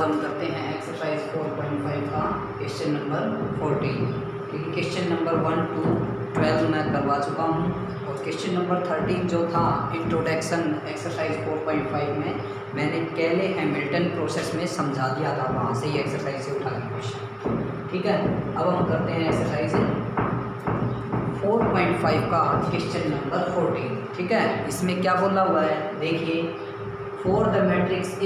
हम करते हैं एक्सरसाइज 4.5 का क्वेश्चन नंबर 14। क्योंकि क्वेश्चन नंबर 1 to 12 मैं करवा चुका हूँ और क्वेश्चन नंबर 13 जो था इंट्रोडक्शन एक्सरसाइज 4.5 में मैंने कैले हैमिल्टन प्रोसेस में समझा दिया था, वहाँ से ही एक्सरसाइज से उठा के क्वेश्चन। ठीक है, अब हम करते हैं एक्सरसाइज 4.5 का क्वेश्चन नंबर 14। ठीक है, इसमें क्या बोला हुआ है देखिए, फॉर द मैट्रिक्स ए,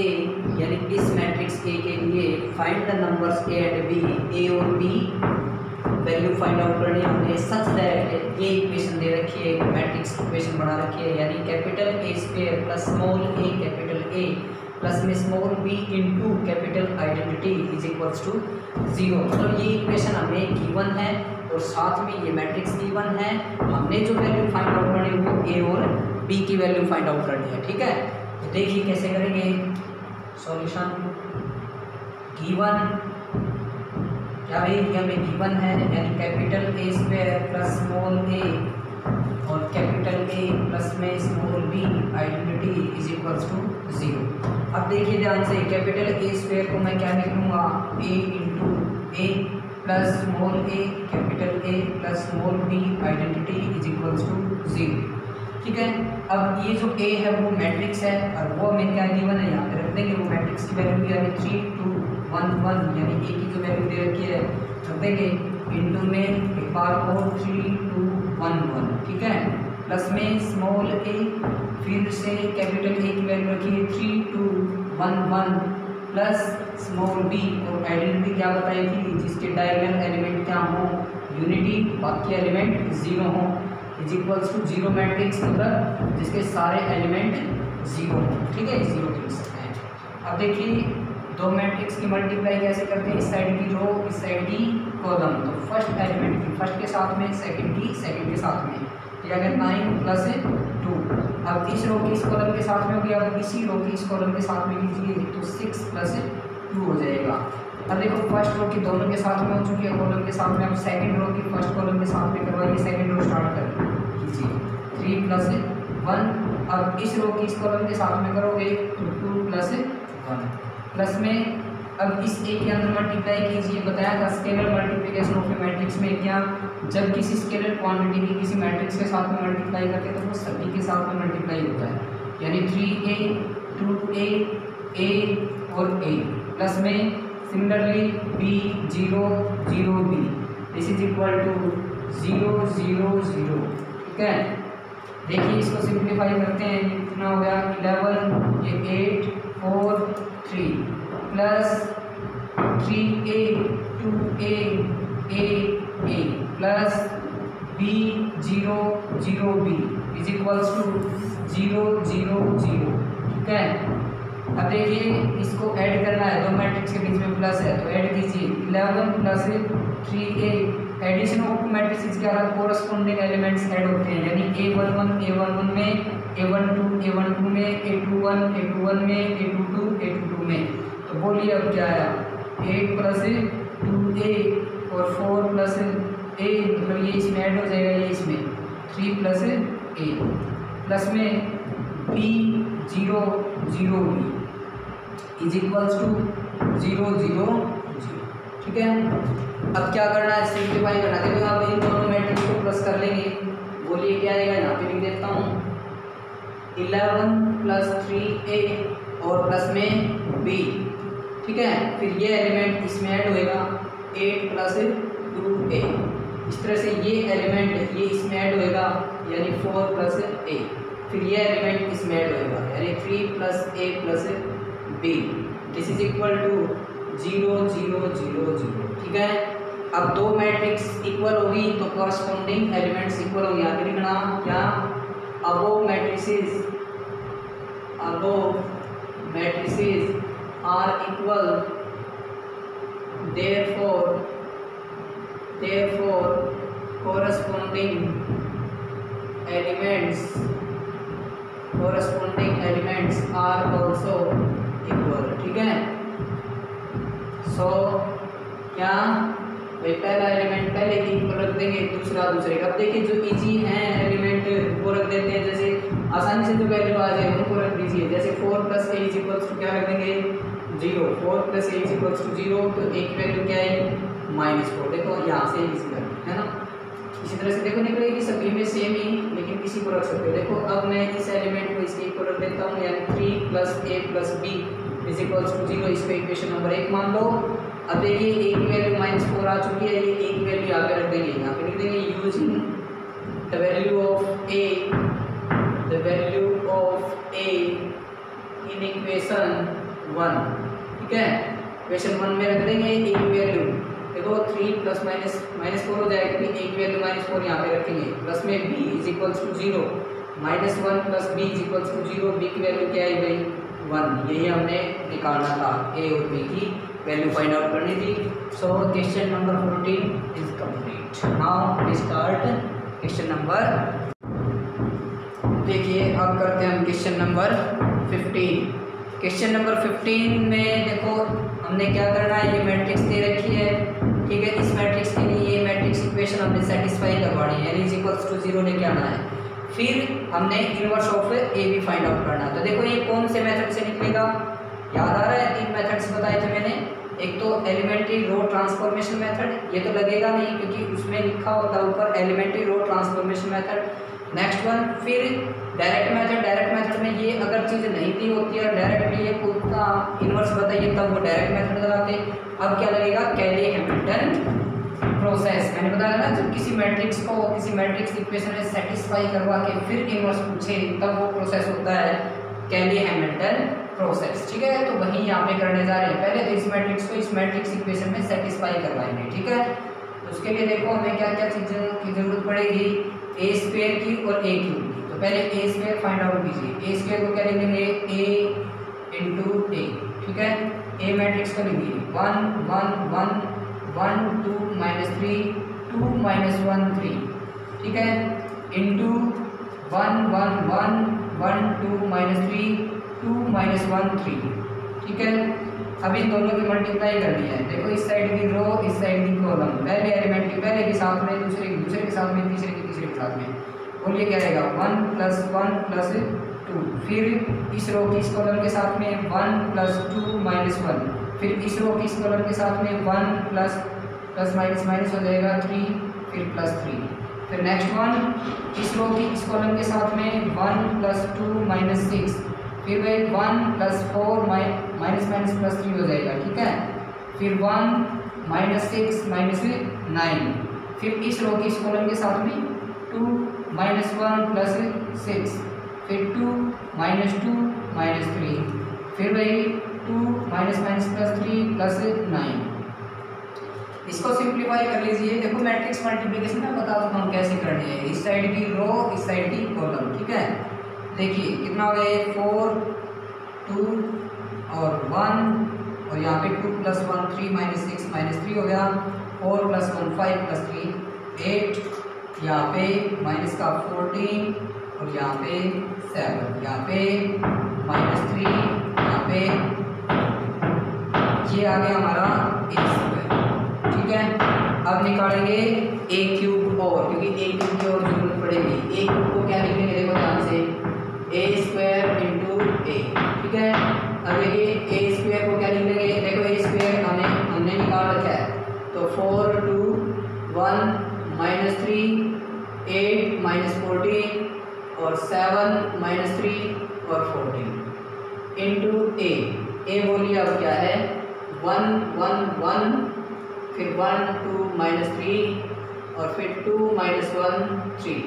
यानी इस मैट्रिक्स ए के लिए find the numbers a and b, a और बी वैल्यू फाइंड आउट करनी है हमने। सच दैट ये इक्वेशन दे रखी है, मैट्रिक्स इक्वेशन बना रखी है, यानी capital A square plus small a capital A plus में small b into capital identity is equals to 0। मतलब ये इक्वेशन हमें गिवन है और साथ में ये मैट्रिक्स गिवन है। हमने जो वैल्यू फाइंड आउट करनी है वो ए और बी की वैल्यू फाइंड आउट करनी है। ठीक है, तो देखिए कैसे करेंगे सॉल्यूशन। गिवन क्या भाई, हमें गिवन है यानी capital A square plus small a और कैपिटल ए प्लस में small b identity is equals to 0। अब देखिए ध्यान से, कैपिटल ए स्क्वायर को मैं क्या लिख लूँगा, A into A plus small a capital A plus small b identity is equals to 0। ठीक है, अब ये जो ए है वो मैट्रिक्स है और वो हमें क्या गिवन है यहाँ पे रख देंगे, वो मैट्रिक्स की वैल्यू यानी 3 2 1 1, यानी ए की जो वैल्यू दे रखी है रख देंगे इंटू में एक बार और 3 2 1 1। ठीक है, प्लस में स्मॉल ए, फिर से कैपिटल ए की वैल्यू रखी है 3 2 1 1 प्लस स्मॉल बी और आइडेंटिटी क्या बताई थी, जिसके डायगोनल एलिमेंट क्या हो यूनिटी, बाकी एलिमेंट 0 हो इज इक्वल्स टू 0 मैट्रिक्स, मतलब जिसके सारे एलिमेंट 0 हो। ठीक है, 0 लिख सकते हैं। अब देखिए दो मैट्रिक्स की मल्टीप्लाई कैसे करते हैं, इस साइड की रो इस साइड की कॉलम। तो फर्स्ट एलिमेंट की फर्स्ट के साथ में, सेकंड की सेकंड के साथ में, या अगर 9 प्लस 2। अब इस रो की इस कॉलम के साथ में होगी, अब इसी रो की इस कॉलम के साथ में कीजिए तो 6 प्लस 2 हो जाएगा। अब देखो फर्स्ट रो की दोनों के साथ में हो चुकी है कॉलम के साथ में, अब सेकंड रो की फर्स्ट कॉलम के साथ में करवाइए, सेकंड रो स्टार्ट कर कीजिए 3 प्लस 1। अब इस रो की इस कॉलम के साथ में करोगे तो 2 प्लस 1 प्लस में अब इस ए के अंदर मल्टीप्लाई कीजिए। बताया था scalar multiplication of A matrix में क्या, जब किसी स्केलर क्वांटिटी की किसी मैट्रिक्स के साथ में मल्टीप्लाई करते हैं तो वो सभी के साथ में मल्टीप्लाई होता है, यानी 3a 2a a और a प्लस में similarly b 0 0 b this is equal to 0 0 0। ठीक है, देखिए इसको सिंप्लीफाई करते हैं, कितना हो गया 11, ये 8 4 3 plus 3a 2a a plus b 0 0 b is equals to 0 0 0। ठीक है, अब देखिए इसको ऐड करना है, दो मैट्रिक्स के बीच में प्लस है तो ऐड कीजिए 11 plus 3a। Addition of matrix क्या है, कोरस्पोंडिंग एलिमेंट्स ऐड होते हैं, यानी a11 में a12 में a21 में a22 में। तो बोलिए अब क्या आया, 8 प्लस 2a और 4 प्लस a, मतलब ये इसमें ऐड हो जाएगा, ये इसमें 3 प्लस a प्लस में b 0 0 b is equals to 0 0 0। ठीक है, अब क्या करना है, सिंप्लीफाई करना है। देखो अब इन दोनों मैट्रिक्स को प्लस कर लेंगे, बोलिए क्या आएगा, यहाँ पे लिख देता हूँ 11 प्लस 3a और प्लस में b। ठीक है, फिर ये एलिमेंट इसमें ऐड होएगा 8 प्लस 2a, इस तरह से ये एलिमेंट ये इसमें ऐड होएगा यानी 4 प्लस a, फिर ये एलिमेंट इसमें ऐड होएगा यानी 3 plus a plus b this is equal to 0 0 0 0। ठीक है, अब दो मैट्रिक्स इक्वल होगी तो कॉरस्पॉन्डिंग एलिमेंट्स इक्वल होंगे। आगे लिखना क्या, above matrices are equal, therefore corresponding elements are also equal। ठीक है, सो क्या भाई पहला एलिमेंट पहले की को रख देंगे, दूसरा दूसरे का। अब देखिए जो इजी हैं एलिमेंट वो रख देते हैं, जैसे आसानी से जो वैल्यू आ जाए उनको रख दीजिए। जैसे 4 + a = क्या रख देंगे 0, 4 + a = 0, तो a की वैल्यू क्या है -4। देखो यहाँ से इजी है ना। इसी तरह से देखो निकलेगी सभी में सेम ही, लेकिन किसी को रख सकते हो। देखो अब मैं इस एलिमेंट को इसके इक्वल रख देता हूँ, यानी 3 + a + b = 0, इसको इक्वेशन नंबर 1 मान लो। अब देखिए a की वैल्यू -4 आ चुकी है, ये a की वैल्यू यहाँ पे रख देंगे, यहाँ पे लिख देंगे using the value of a in equation 1, ठीक है। इक्वेशन 1 में रख देंगे a की वैल्यू। देखो 3 + -4 हो जाएगा, क्योंकि a की वैल्यू -4 यहाँ पे रखेंगे, प्लस में b = 0, -1 + b = 0, b की वैल्यू क्या है भाई 1। यही हमने निकालना था, a और b की वैल्यू फाइंड आउट करनी थी। So question number 14 is complete. Now we start question number, देखिए अब करते हैं हम क्वेश्चन नंबर 15। क्वेश्चन नंबर 15 में देखो हमने क्या करना है, ये मैट्रिक्स दे रखी है, ठीक है। इस मैट्रिक्स के लिए ये मैट्रिक्स इक्वेशन हमने सेटिस्फाई करवानी है, यानी =0 लेके आना है। फिर हमने इनवर्स ऑफ ए भी फाइंड आउट करना है। तो देखो ये कौन से मेथड से निकलेगा, याद आ रहा है 3 मेथड्स बताए थे मैंने। एक तो एलिमेंट्री रो ट्रांसफॉर्मेशन मेथड, ये तो लगेगा नहीं क्योंकि उसमें लिखा होता है ऊपर elementary row transformation method. Next one फिर डायरेक्ट मेथड। डायरेक्ट मेथड में ये अगर चीज़ नहीं दी होती है डायरेक्टली ये पूछता इनवर्स बताइए, तब वो डायरेक्ट मेथड लगाते। अब क्या लगेगा, कैले हैमिल्टन प्रोसेस। मैंने बताया ना, जब किसी मैट्रिक्स को किसी मैट्रिक्स इक्वेशन में सेटिस्फाई करवा के फिर इनवर्स पूछे, तब वो प्रोसेस होता है कैले हैमिल्टन प्रोसेस, ठीक है। तो वही यहाँ पे करने जा रहे हैं। पहले तो इस मैट्रिक्स को इस मैट्रिक्स इक्वेशन में सेटिस्फाई करवाएंगे, ठीक है। उसके लिए देखो हमें क्या क्या चीज़ों की जरूरत पड़ेगी, a स्क्वायर की और a क्यूब की। तो पहले a स्क्वायर फाइंड आउट कीजिए। a स्क्वायर को क्या लिखेंगे, a × a, ठीक है। a मैट्रिक्स को लिखिए 1 1 1 1 2 -3 2 -1 3, ठीक है, इंटू 1 1 1 1 2 -3 2 -1 3, ठीक है। अब इन दोनों की मल्टीप्लाई करनी है। देखो इस साइड की रो, इस साइड की कॉलम, पहले एलिमेंट की पहले के साथ में, दूसरे के साथ में, तीसरे के साथ में। बोलिए क्या रहेगा 1 + 1 + 2। फिर इस रो की इस कॉलम के साथ में 1 + 2 - 1। फिर इस रो की इस कॉलम के साथ में 1 + माइनस हो जाएगा 3, फिर +3। फिर नेक्स्ट वन इस रो की इस कॉलम के साथ में 1 + 2 - 6। फिर वही 1 + 4 -3 हो जाएगा, ठीक है। फिर 1 -6 - 9। फिर इस रो की इस कॉलम के साथ में 2 - 1 + 6। फिर 2 - 2 - 3। फिर वही 2 -3 + 9। इसको सिंप्लीफाई कर लीजिए। देखो मैट्रिक्स मल्टीप्लिकेशन में बता दूँ हम कैसे करनी है। इस साइड की रो, इस साइड की कॉलम, ठीक है। देखिए कितना हो गया, 4 2 और 1 और यहाँ पे 2 + 1 3 -6 -3 हो गया। 4 + 1 5 + 3 8, यहाँ पे माइनस का 14 और यहाँ पे 7, यहाँ पे -3, यहाँ पे ये आ गया हमारा a स्क्वायर, ठीक है। अब निकालेंगे a क्यूब और, क्योंकि a क्यूब की और जरूरत पड़ेगी। a क्यूब को क्या लिखेंगे, देखो ध्यान से, a स्क्वायर × a, ठीक है। अब देखिए a स्क्वायर को क्या लिखेंगे, देखो a स्क्वायर हमने निकाल रखा है। तो 4 2 1 -3 8 -14 और 7 -3 और 14 इंटू a बोलिए अब क्या है 1 1 1, फिर 1 2 -3 और फिर 2 -1 3।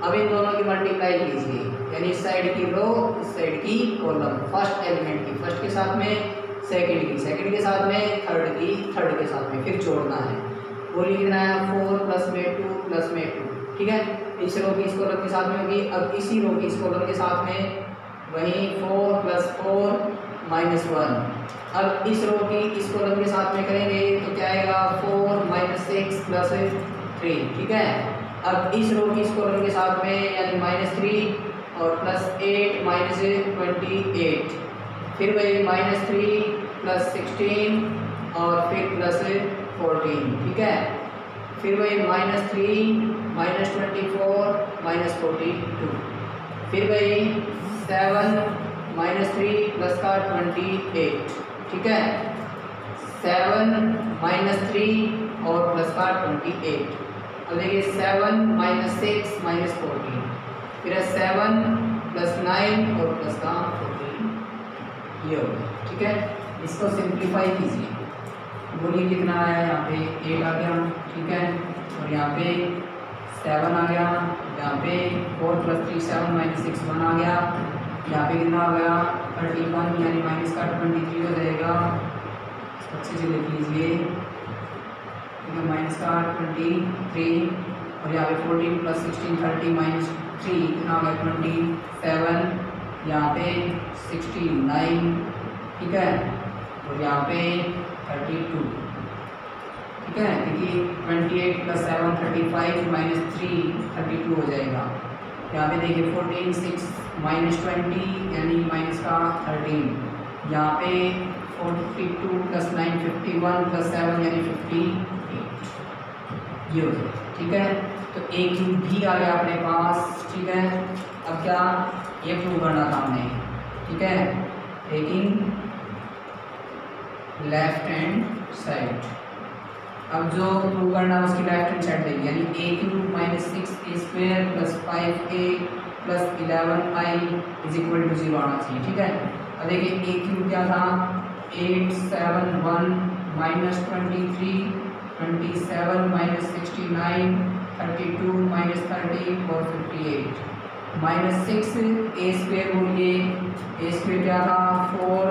अब इन दोनों की मल्टीप्लाई कीजिए, यानी इस साइड की रो, इस साइड की कॉलम। फर्स्ट एलिमेंट की फर्स्ट के साथ में, सेकंड के साथ में, थर्ड के साथ में, फिर जोड़ना है। बोलिए कितना है 4 + 2 + 2, ठीक है। इस रो की इस कॉलम के साथ में होगी। अब इसी रो की इस कॉलम के साथ में वही 4 + 4 -1। अब इस रो की इस कॉलम के साथ में करेंगे तो क्या आएगा 4 - 6 + 3, ठीक है। अब इस रो की इस कॉलम के साथ में यानी -3 और +8 -28, फिर वही -3 + 16 और फिर +14, ठीक है। फिर वही -3 -24 -42, फिर वही 7 -3 + 28, ठीक है। 7 - 3 और प्लस का 28। अब देखिए 7 - 6 - 14, फिर है 7 + 9 और प्लस का 14, ये हो गया। ठीक है, इसको सिंप्लीफाई कीजिए। बोलिए कितना आया, यहाँ पे 8 आ गया। ठीक है, और यहाँ पे 7 आ गया, यहाँ पे 4 + 3 7 - 6 1 आ गया, यहाँ पे कितना आ गया 31 यानी माइनस का 23 हो जाएगा। अच्छे से लिख लीजिए, ठीक है, माइनस का 23 और यहाँ पे 14 + 16 30 - 3 कितना हो गया 27, यहाँ पे 69, ठीक है, और यहाँ पे 32, ठीक है, क्योंकि 28 + 7 35 - 3 32 हो जाएगा। यहाँ पे देखिए 14 6 - 20 यानी माइनस का 13, यहाँ पे 42 + 9 51 + 7 यानी 58, ये हो जाएगा। ठीक है, तो ए क्यूब भी आ गया अपने पास। ठीक है, अब क्या ये प्रूव करना था हमने। ठीक है, टेकिंग लेफ्ट हैंड साइड, अब जो प्रूव करना है उसकी लेफ्ट हैंड साइड देगी, यानी a³ - 6a² + 5a + 11i = 0 आना चाहिए। ठीक है, अब देखिए a³ क्या था 8 7 1 - 23 27 - 69 32 - 30 और 58 -6a² बोलिए, a² क्या था 4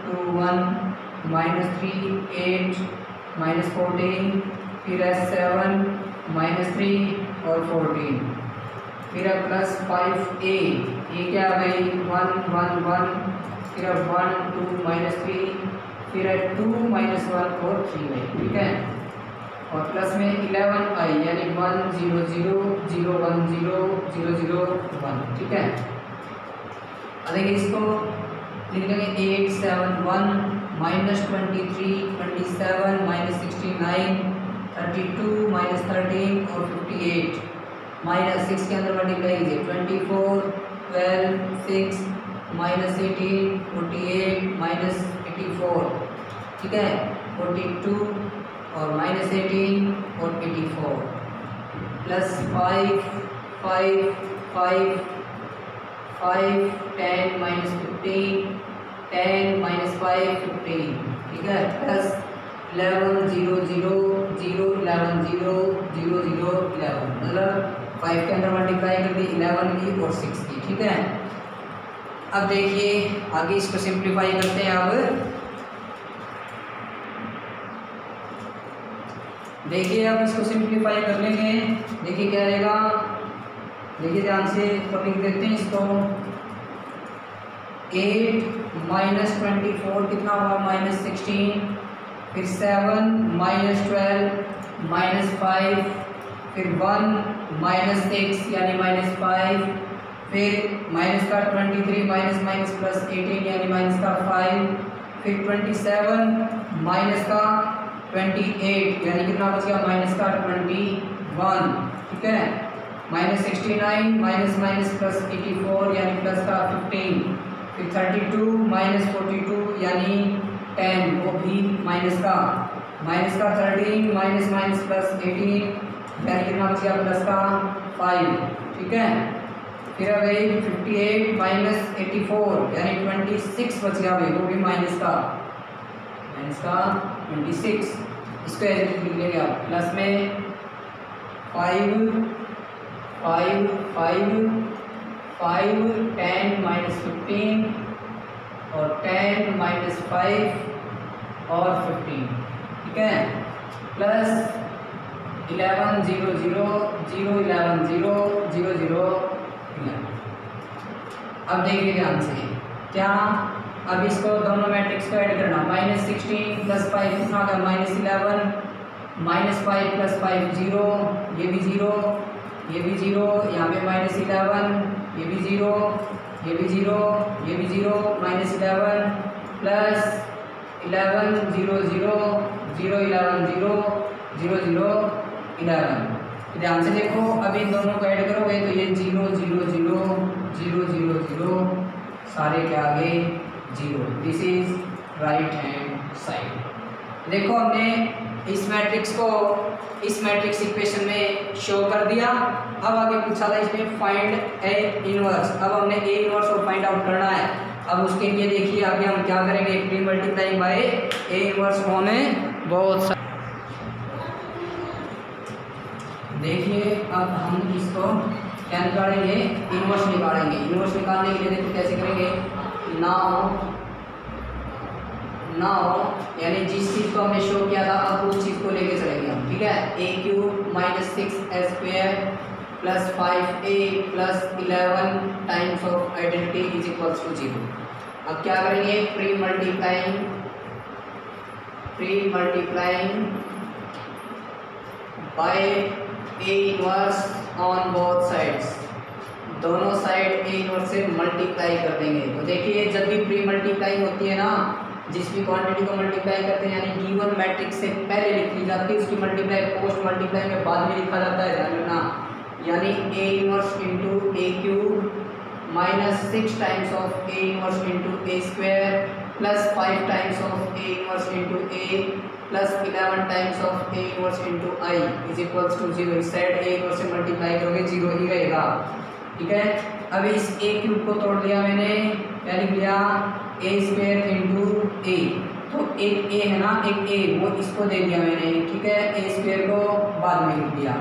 2 1 -3 8 -14, फिर है 7 -3 और 14, फिर है +5a, ये क्या है भाई 1 1 1, फिर है 1 2 -3, फिर है 2 - 1 और 3 है। ठीक है, और प्लस में 11i यानी 1 0 0 0 1 0 0 0 1। ठीक है, अब देखिए इसको लिख लेंगे 8 7 1 - 23 27 - 69 32 - 13 और 58 -6 के अंदर मल्टीप्लाई कीजिए 24 12 6 -18 48 -84, ठीक है, 42 और -18 और 84 +5 5 5 5 10 - 15 10 - 5 15, ठीक है, प्लस 11 0 0 0 11 0 0 0 11, मतलब 5 के अंदर मल्टीप्लाई कर दी 11 की और 6 की। ठीक है, अब देखिए आगे इसको सिंप्लीफाई करते हैं। अब देखिए, अब इसको सिंप्लीफाई कर लेंगे। देखिए क्या रहेगा, देखिए ध्यान से टॉपिक देखते हैं इसको। 8 - 24 कितना हुआ -16, फिर 7 - 12 -5, फिर 1 - 6 यानी -5, फिर माइनस का 23 माइनस माइनस प्लस 18 यानी माइनस का 5, फिर 27 माइनस का 28 यानी कितना बच गया माइनस का 21, ठीक है, -69 माइनस माइनस प्लस 84 यानी प्लस का 15, फिर 32 माइनस 42 यानी 10 वो भी माइनस का 13 माइनस माइनस प्लस 18 यानी कितना बच गया प्लस का 5, ठीक है, फिर भाई 58 माइनस 84 यानी 26 बच गया भाई, वो भी माइनस का 26, इसको ऐसे लिख लेंगे आप, प्लस में 5 5 5 5 10 माइनस 15 और 10 माइनस 5 और 15, ठीक है, प्लस 11 0 0 0 11 0 0 0 11। अब देखिए ध्यान से क्या, अब इसको दोनों मैट्रिक्स को ऐड करना, -16 + 5 कितना होगा -11, -5 + 5 0, ये भी 0, ये भी 0, यहाँ पे -11, ये भी 0, ये भी 0, ये भी 0, -11 प्लस 11 0 0 0 11 0 0 0 11। ध्यान से देखो, अब इन दोनों को ऐड करोगे तो ये 0 0 0 0 0 0 सारे के आगे 0, this is right hand side. देखो हमने इस मैट्रिक्स इक्वेशन में शो कर दिया। अब आगे पूछा था इसमें फाइंड ए इनवर्स। अब हमने ए इनवर्स को फाइंड आउट करना है। अब उसके लिए देखिए आगे हम क्या करेंगे, pre multiplying by A inverse होने बहुत। देखिए अब हम इसको क्या निकालेंगे, इनवर्स निकालेंगे। इनवर्स निकालने के लिए देखो कैसे करेंगे, नाउ यानी जिस चीज़ को हमने शो किया था अब उस चीज़ को लेके चलेंगे हम, ठीक है। A cube minus 6a² plus 5a plus 11 times of identity is equals to 0। अब क्या करेंगे, pre multiplying by A inverse on both sides. दोनों साइड ए इनवर्स से मल्टीप्लाई कर देंगे। तो देखिए जब भी प्री मल्टीप्लाई होती है ना, जिस भी क्वांटिटी को मल्टीप्लाई करते हैं यानी गिवन मैट्रिक्स से पहले लिखी जाती है, उसकी मल्टीप्लाई पोस्ट मल्टीप्लाई में बाद में लिखा जाता है, ध्यान रखना। यानी A inverse into A cube minus 6 times of A inverse into A square plus 5 times of A inverse into A plus 11 times of A inverse into I is equals to 0। इस साइड ए इनवर्स से multiply करोगे 0 ही रहेगा, ठीक है। अब इस ए cube को तोड़ दिया मैंने, क्या लिख लिया, ए स्क्वायर इंटू ए। तो एक ए है ना, एक ए, वो इसको दे दिया मैंने, ठीक है। ए स्क्वायर को बाद में लिख दिया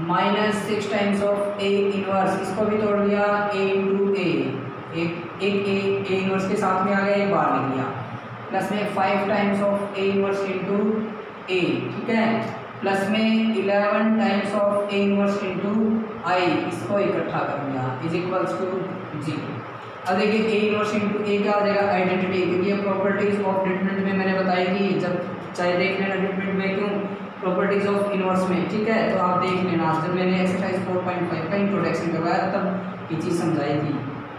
minus 6 times of A inverse, इसको भी तोड़ दिया ए इंटू ए, एक ए इनवर्स के साथ में आ गया, एक बार लिख दिया। प्लस में 5 times of A inverse into A, ठीक है। प्लस में 11 times of A inverse into I, इसको इकट्ठा कर दिया इज इक्वल्स टू 0। अब देखिए ए इनवर्स इंटू ए क्या हो जाएगा, आइडेंटिटी, क्योंकि ये प्रॉपर्टीज ऑफ डिटरमिनेंट में मैंने बताई थी, जब चाहे देख लेना डिटरमिनेंट में क्यों, प्रॉपर्टीज ऑफ इनवर्स में, ठीक है। तो आप देख लेना, जब मैंने एक्सरसाइज 4.5 का इंट्रोडक्शन करवाया तब ये चीज़ समझाई थी,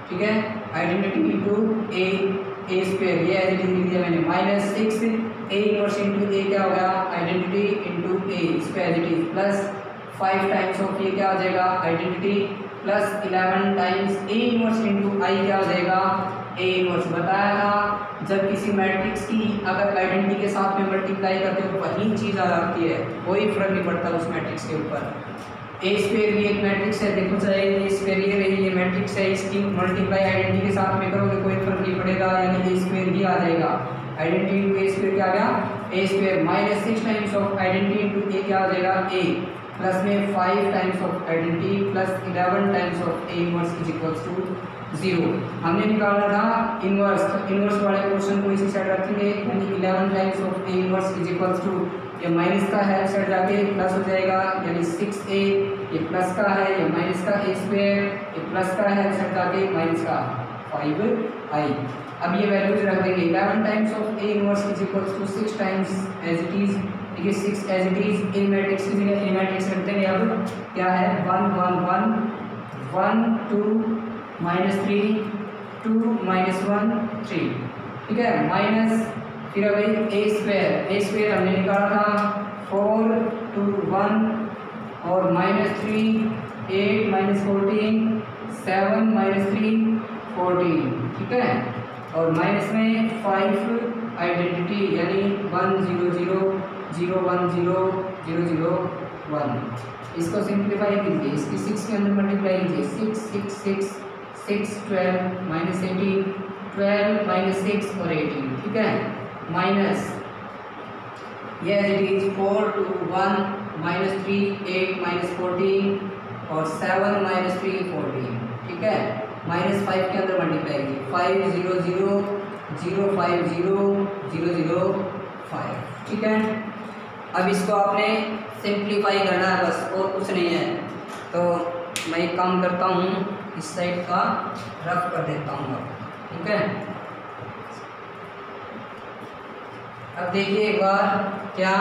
ठीक है। आइडेंटिटी इंटू ए स्क्वायर, ये आइडेंटिटी लिख दिया मैंने, minus 6 A inverse into A क्या हो गया, आइडेंटिटी इंटू ए, इसको as it is, plus 5 times of ये क्या हो जाएगा, identity, plus 11 times A inverse into I क्या हो जाएगा, ए इनवर्स। बताया था जब किसी मैट्रिक्स की अगर आइडेंटिटी के साथ में मल्टीप्लाई करते हो वही चीज़ आ जाती है, कोई फर्क नहीं पड़ता उस मैट्रिक्स के ऊपर। ए स्क्वायर भी एक मैट्रिक्स है, देखो चाहे ए स्क्वायर ये रही, ये मैट्रिक्स है, इसकी मल्टीप्लाई आइडेंटिटी के साथ में करोगे कोई फर्क नहीं पड़ेगा, यानी ए स्क्वायर ही आ जाएगा। आइडेंटिटी इंटू ए स्क्वायर क्या आ गया, A square, minus 6 times of identity into A क्या हो जाएगा, ए, प्लस में 5 times of identity plus 11 times of A inverse is equals to 0। हमने निकालना था इनवर्स, तो इनवर्स वाले क्वेश्चन को इसी साइड रखेंगे, यानी 11 times of A inverse is equals to, ये माइनस का है साइड जाके प्लस हो जाएगा, यानी 6a, ये प्लस का है, ये माइनस का ए स्क्वायर, ये प्लस का है साइड जाके माइनस का 5i। अब ये वैल्यूज रख देंगे, 11 times of A inverse is equals to 6 times as it is, देखिए 6 as it is, A matrix की जगह ए मैट्रिक्स रख देंगे। अब क्या है, 1 1 1 1 2 -3 2 -1 3, ठीक है, माइनस, फिर अभी ए स्क्वायर हमने निकाला था 4 2 1 और -3 8 -14 7 -3 14, ठीक है। और माइनस में 5 आइडेंटिटी यानी 1 0 0 0 1 0 0 0 1। इसको सिंप्लीफाई कीजिए, इसकी 6 के अंदर मल्टीप्लाई कीजिए, 6 6 6 6 12 -18 12 -6 और 18, ठीक है। माइनस ये इट इज 4 2 1 -3 8 -14 और 7 -3 14, ठीक है। -5 के अंदर मल्टीप्लाई कीजिए, 5 0 0 0 5 0 0 0 5, ठीक है। अब इसको आपने सिंप्लीफाई करना है बस, और कुछ नहीं है। तो मैं एक काम करता हूँ, इस साइड का रफ कर देता हूँ, ठीक है। अब देखिए एक बार, क्या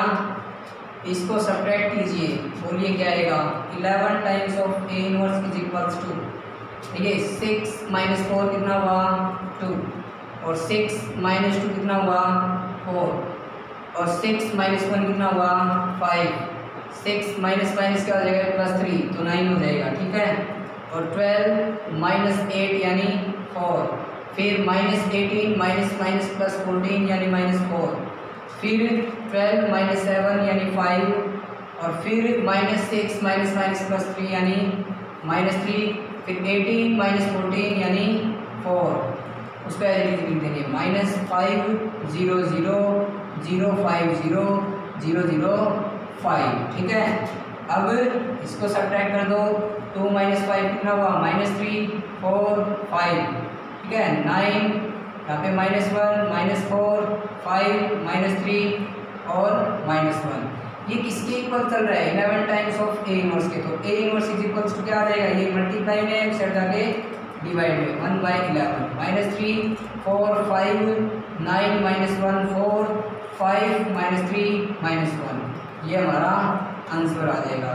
इसको सब्ट्रैक्ट कीजिए, बोलिए क्या आएगा, 11 times of A inverse is equals to, देखिए 6 - 4 कितना हुआ 2, और 6 - 2 कितना हुआ 4, और 6 - 1 कितना हुआ 5, 6 माइनस क्या हो जाएगा +3, तो 9 हो जाएगा, ठीक है। और 12 - 8 यानी 4, फिर -18 माइनस माइनस प्लस 14 यानी -4, फिर 12 माइनस 7 यानी 5, और फिर -6 माइनस माइनस प्लस 3 यानी -3, फिर 18 माइनस 14 यानी 4, उस पर एज लिख देंगे -5 0 0 0 5 0 0 0 5। ठीक है, अब इसको सब्ट्रैक्ट कर दो, 2 माइनस 5 कितना हुआ -3 4 5। ठीक है, 9 यहाँ पे -1 -4 5 -3 और -1। ये किसके इक्वल चल रहा है? 11 टाइम्स ऑफ ए इनवर्स के। तो A inverse is equals to क्या आ जाएगा? ये मल्टीप्लाई में सेट जाके डिवाइड में 1/11 -3 4 5 9 -1 4 5 -3 -1, ये हमारा आंसर आ जाएगा।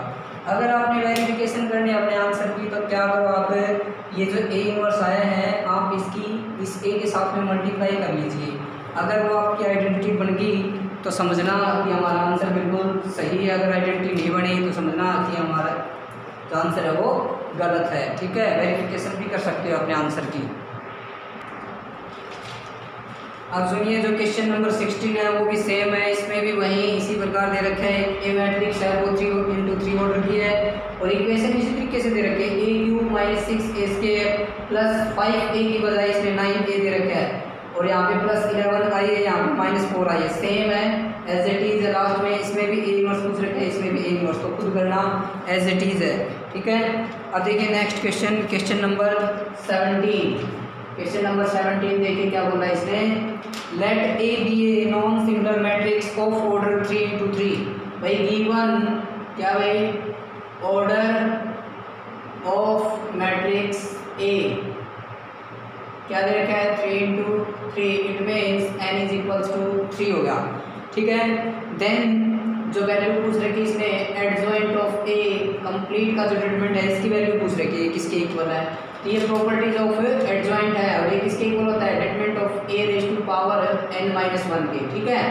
अगर आपने वेरिफिकेशन करनी है अपने आंसर की तो क्या करो आप, ये जो ए इनवर्स आया है आप इसकी इस ए के साथ में मल्टीप्लाई कर लीजिए। अगर वो आपकी आइडेंटिटी बन गई तो समझना कि हमारा आंसर बिल्कुल सही है, अगर आइडेंटिटी नहीं बनी तो समझना कि हमारा जो आंसर है वो गलत है। ठीक है, वेरिफिकेशन भी कर सकते हो अपने आंसर की। अब सुनिए, जो क्वेश्चन नंबर 16 है वो भी सेम है, इसमें भी वही इसी प्रकार दे रखा है। ए मैट्रिक्स है वो 3 ऑर्डर की है और इक्वेशन इसी तरीके से दे रखे है, a³ - 6a² + 5a की बजाय इसमें 9a दे रखा है, और यहाँ पे +11 आई है, यहाँ पे -4 आई है। सेम है एज इट इज़ है, लास्ट में इसमें भी ए इनवर्स पूछ रखे हैं, इसमें भी ए इनवर्स, तो खुद करना एज इट इज़ है। ठीक है, अब देखिए next question, question number 17। Question number 17 देखिए क्या बोला इसने, let A be a non singular matrix of order 3 × 3। भाई गिवन क्या भाई, ऑर्डर ऑफ मैट्रिक्स ए क्या दे रखा है 3 × 3, इट मीन्स n = 3 हो गया। ठीक है, देन जो वैल्यू पूछ रखी इसने एडजॉइंट ऑफ ए, कंप्लीट का जो डिटरमिनेंट है इसकी वैल्यू पूछ रखी है, किसके इक्वल है। तो ये प्रॉपर्टीज ऑफ एडजॉइंट है और ये किसके इक्वल होता है, determinant of A raise to power n-1 के। ठीक है,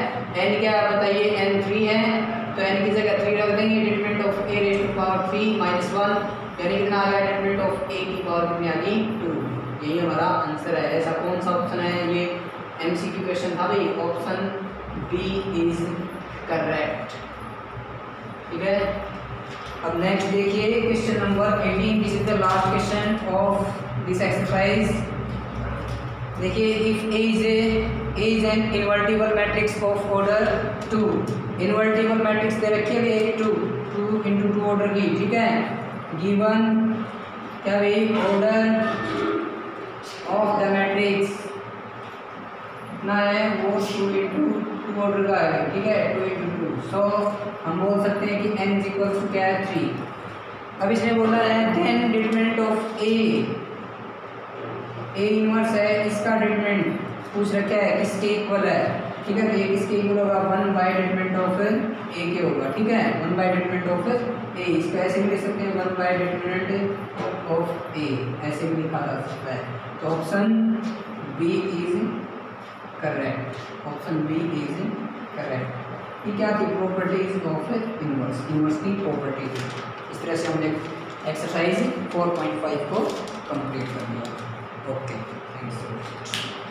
n क्या बताइए, n 3 है तो n की जगह 3 रख देंगे, determinant of A raise to power 3 - 1 यानी कितना आ गया, डिटरमिनेंट ऑफ ए की पावर कितनी आ गई 2। यही हमारा आंसर है। ऐसा कौन सा ऑप्शन है, ये MCQ क्वेश्चन था भाई, ऑप्शन बी इज करेक्ट। ठीक है, अब नेक्स्ट देखिए question number 18, this is the last question of this exercise. देखिए, if A is an invertible matrix of order 2, invertible matrix दे रखी है 2 × 2 ऑर्डर की। ठीक है, गिवन क्या भाई, ऑर्डर ऑफ द मैट्रिक्स कितना है, वो 2 × 2 ऑर्डर का है। ठीक है, 2 × 2, सो हम बोल सकते हैं कि n = क्या है 3। अब इसने बोला है then determinant of A inverse है, इसका डिटरमिनेंट पूछ रखा है किसके इक्वल है। ठीक है, तो ये किसके इक्वल होगा, 1/डिटरमिनेंट ऑफ ए के होगा। ठीक है, 1/डिटरमिनेंट ऑफ ए, इसको ऐसे भी लिख सकते हैं 1/डिटरमिनेंट ऑफ ए, ऐसे भी लिखा जा सकता है। तो option B is correct, option B is correct. ये क्या थी, प्रॉपर्टीज ऑफ इनवर्स, इनवर्स की प्रॉपर्टीज। इस तरह से हमने एक्सरसाइज 4.5 को कंप्लीट कर दिया। Okay, thank you.